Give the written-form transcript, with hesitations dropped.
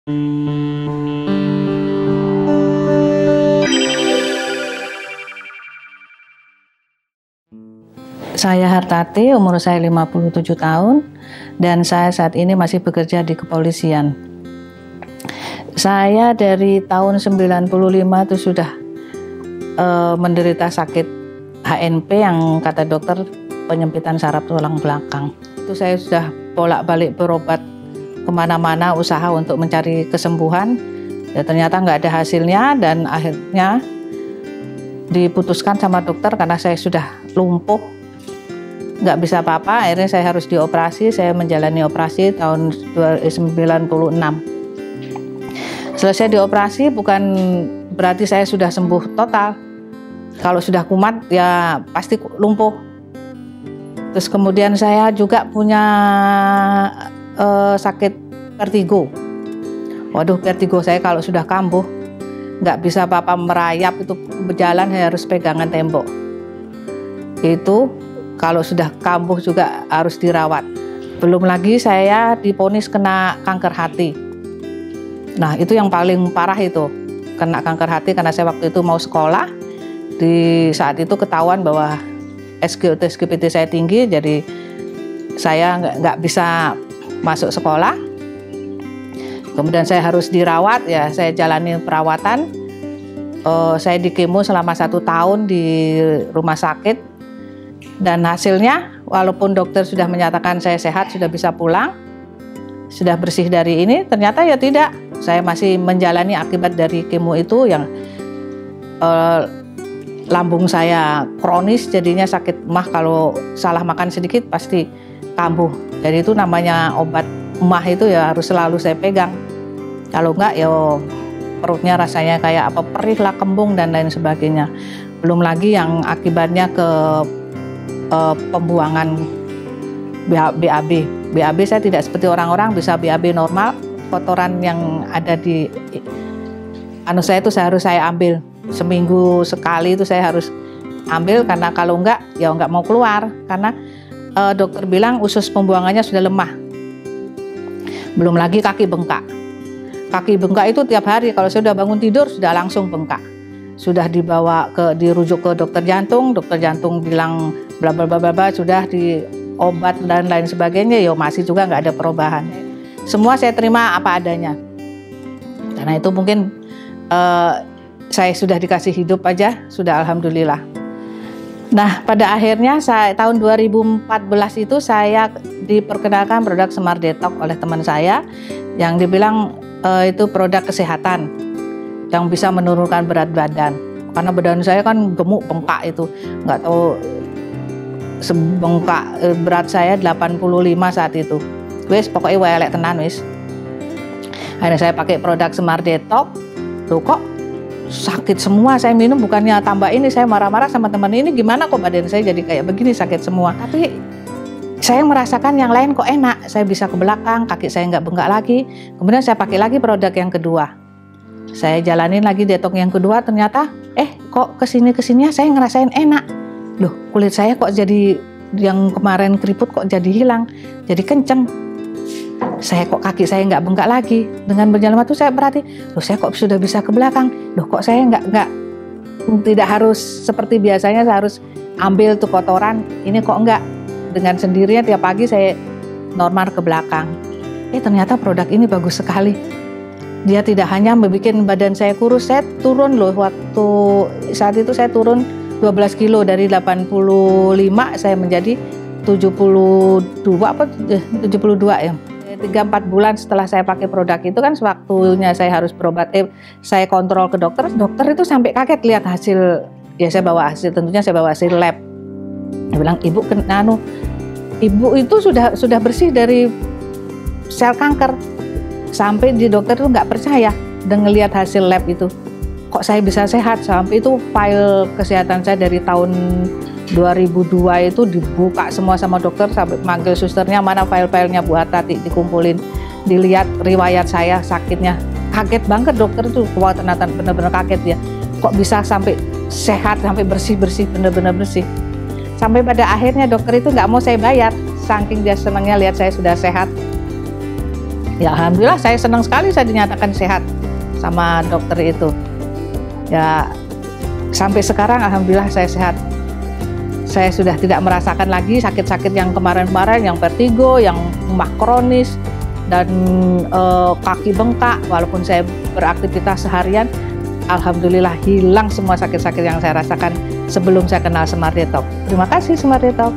Saya Hartati, umur saya 57 tahun, dan saya saat ini masih bekerja di kepolisian. Saya dari tahun 95 itu sudah menderita sakit HNP yang kata dokter penyempitan saraf tulang belakang. Itu saya sudah bolak-balik berobat kemana-mana, usaha untuk mencari kesembuhan. Ya, ternyata nggak ada hasilnya, dan akhirnya diputuskan sama dokter karena saya sudah lumpuh, nggak bisa apa-apa. Akhirnya saya harus dioperasi. Saya menjalani operasi tahun 1996. Selesai dioperasi bukan berarti saya sudah sembuh total. Kalau sudah kumat ya pasti lumpuh. Terus kemudian saya juga punya sakit vertigo. Waduh, vertigo saya kalau sudah kambuh nggak bisa apa-apa, merayap itu berjalan saya harus pegangan tembok. Itu kalau sudah kambuh juga harus dirawat. Belum lagi saya divonis kena kanker hati. Nah, itu yang paling parah itu, kena kanker hati karena saya waktu itu mau sekolah. Di saat itu ketahuan bahwa SGOT-SGPT saya tinggi, jadi saya nggak bisa masuk sekolah. Kemudian saya harus dirawat, ya saya jalani perawatan. Saya di kemo selama 1 tahun di rumah sakit. Dan hasilnya, walaupun dokter sudah menyatakan saya sehat, sudah bisa pulang, sudah bersih dari ini, ternyata ya tidak. Saya masih menjalani akibat dari kemo itu yang lambung saya kronis, jadinya sakit emah, kalau salah makan sedikit pasti kambuh. Jadi itu namanya obat emah itu ya harus selalu saya pegang. Kalau enggak ya perutnya rasanya kayak apa, perih lah, kembung dan lain sebagainya. Belum lagi yang akibatnya ke pembuangan BAB. BAB saya tidak seperti orang-orang bisa BAB normal. Kotoran yang ada di saya itu harus saya ambil seminggu sekali, itu saya harus ambil karena kalau enggak ya enggak mau keluar, karena dokter bilang usus pembuangannya sudah lemah. Belum lagi kaki bengkak. Kaki bengkak itu tiap hari kalau saya sudah bangun tidur sudah langsung bengkak. Sudah dirujuk ke dokter jantung bilang bla bla bla bla, sudah diobat dan lain sebagainya, ya masih juga nggak ada perubahan. Semua saya terima apa adanya. Karena itu mungkin saya sudah dikasih hidup aja, sudah alhamdulillah. Nah, pada akhirnya tahun 2014 itu saya diperkenalkan produk Smart Detox oleh teman saya yang dibilang itu produk kesehatan yang bisa menurunkan berat badan. Karena badan saya kan gemuk, bengkak itu. Nggak tahu, sebengkak, berat saya 85 saat itu. Wis pokoknya welek tenan wis. Akhirnya saya pakai produk Smart Detox. Loh kok sakit semua, saya minum bukannya tambah ini, saya marah-marah sama teman ini, gimana kok badan saya jadi kayak begini, sakit semua. Tapi saya merasakan yang lain kok enak, saya bisa ke belakang, kaki saya nggak bengkak lagi. Kemudian saya pakai lagi produk yang kedua, saya jalanin lagi detox yang kedua, ternyata kok kesini-kesininya saya ngerasain enak. Loh, kulit saya kok jadi, yang kemarin keriput kok jadi hilang, jadi kenceng. Saya kok kaki saya nggak bengkak lagi. Dengan berjalan waktu saya berarti, loh saya kok sudah bisa ke belakang. Loh kok saya tidak harus seperti biasanya saya harus ambil tuh kotoran. Ini kok enggak, dengan sendirinya tiap pagi saya normal ke belakang. Ternyata produk ini bagus sekali. Dia tidak hanya membuat badan saya kurus, saya turun loh, waktu saat itu saya turun 12 kilo dari 85 saya menjadi 72 ya. 3-4 bulan setelah saya pakai produk itu kan sewaktunya saya harus berobat, saya kontrol ke dokter itu sampai kaget lihat hasil. Ya saya bawa hasil, tentunya saya bawa hasil lab. Dia bilang, ibu itu sudah bersih dari sel kanker. Sampai di dokter itu nggak percaya dengan lihat hasil lab itu. Kok saya bisa sehat? Sampai itu file kesehatan saya dari tahun 2002 itu dibuka semua sama dokter, sampai manggil susternya, mana file-filenya Bu Hartati, dikumpulin, dilihat riwayat saya sakitnya. Kaget banget dokter itu, wah ternyata benar-benar kaget ya. Kok bisa sampai sehat, sampai bersih-bersih, benar-benar bersih. Sampai pada akhirnya dokter itu nggak mau saya bayar, saking dia senangnya lihat saya sudah sehat. Ya alhamdulillah saya senang sekali saya dinyatakan sehat sama dokter itu. Ya sampai sekarang alhamdulillah saya sehat. Saya sudah tidak merasakan lagi sakit-sakit yang kemarin-kemarin, yang vertigo, yang mah kronis, dan kaki bengkak. Walaupun saya beraktivitas seharian, alhamdulillah hilang semua sakit-sakit yang saya rasakan sebelum saya kenal Smart Detox. Terima kasih Smart Detox.